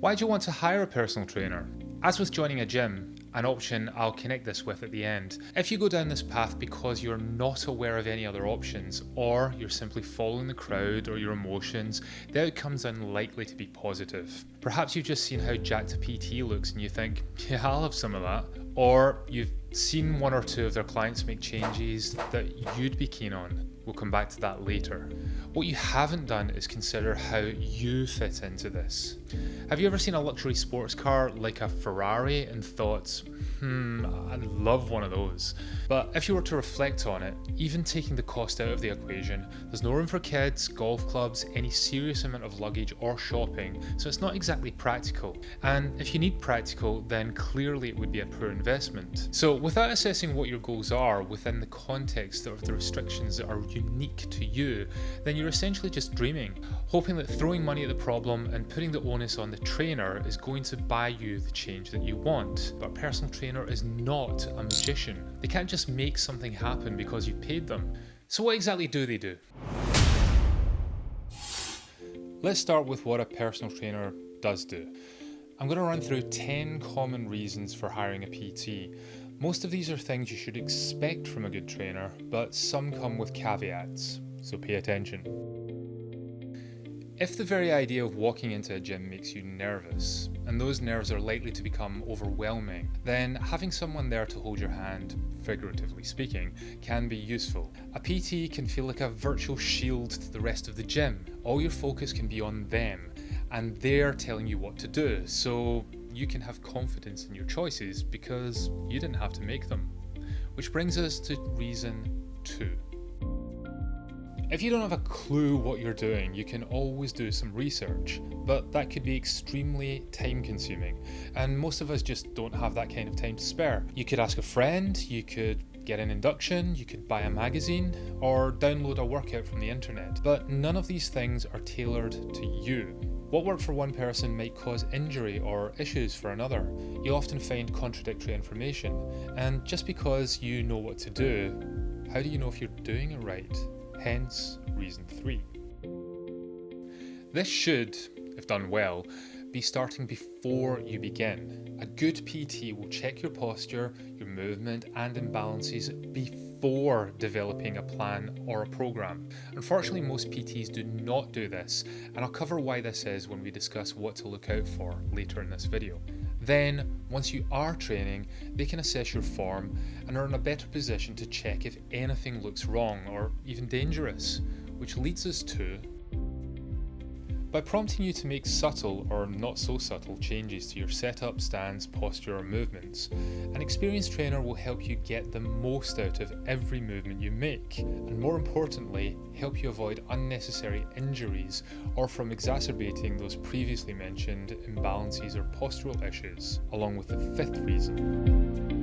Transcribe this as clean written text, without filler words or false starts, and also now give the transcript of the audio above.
Why do you want to hire a personal trainer? As with joining a gym, an option I'll connect this with at the end. If you go down this path because you're not aware of any other options, or you're simply following the crowd or your emotions, the outcome's unlikely to be positive. Perhaps you've just seen how jacked a PT looks and you think, yeah, I'll have some of that. Or you've seen one or two of their clients make changes that you'd be keen on. We'll come back to that later. What you haven't done is consider how you fit into this. Have you ever seen a luxury sports car like a Ferrari and thought, I'd love one of those? But if you were to reflect on it, even taking the cost out of the equation, there's no room for kids, golf clubs, any serious amount of luggage or shopping, so it's not exactly practical. And if you need practical, then clearly it would be a poor investment. So without assessing what your goals are within the context of the restrictions that are unique to you, then you're essentially just dreaming, hoping that throwing money at the problem and putting the onus on the trainer is going to buy you the change that you want. But a personal trainer is not a magician. They can't just make something happen because you've paid them. So what exactly do they do? Let's start with what a personal trainer does do. I'm going to run through 10 common reasons for hiring a PT. Most of these are things you should expect from a good trainer, but some come with caveats, so pay attention. If the very idea of walking into a gym makes you nervous, and those nerves are likely to become overwhelming, then having someone there to hold your hand, figuratively speaking, can be useful. A PT can feel like a virtual shield to the rest of the gym. All your focus can be on them, and they're telling you what to do, so you can have confidence in your choices because you didn't have to make them. Which brings us to reason 2. If you don't have a clue what you're doing, you can always do some research, but that could be extremely time consuming, and most of us just don't have that kind of time to spare. You could ask a friend, you could get an induction, you could buy a magazine, or download a workout from the internet, but none of these things are tailored to you. What worked for one person might cause injury or issues for another. You'll often find contradictory information, and just because you know what to do, how do you know if you're doing it right? Hence, reason 3. This should, if done well, be starting before you begin. A good PT will check your posture, your movement and imbalances before developing a plan or a program. Unfortunately, most PTs do not do this, and I'll cover why this is when we discuss what to look out for later in this video. Then, once you are training, they can assess your form and are in a better position to check if anything looks wrong or even dangerous, which leads us to, by prompting you to make subtle or not so subtle changes to your setup, stance, posture or movements, an experienced trainer will help you get the most out of every movement you make, and more importantly, help you avoid unnecessary injuries or from exacerbating those previously mentioned imbalances or postural issues, along with the 5th reason.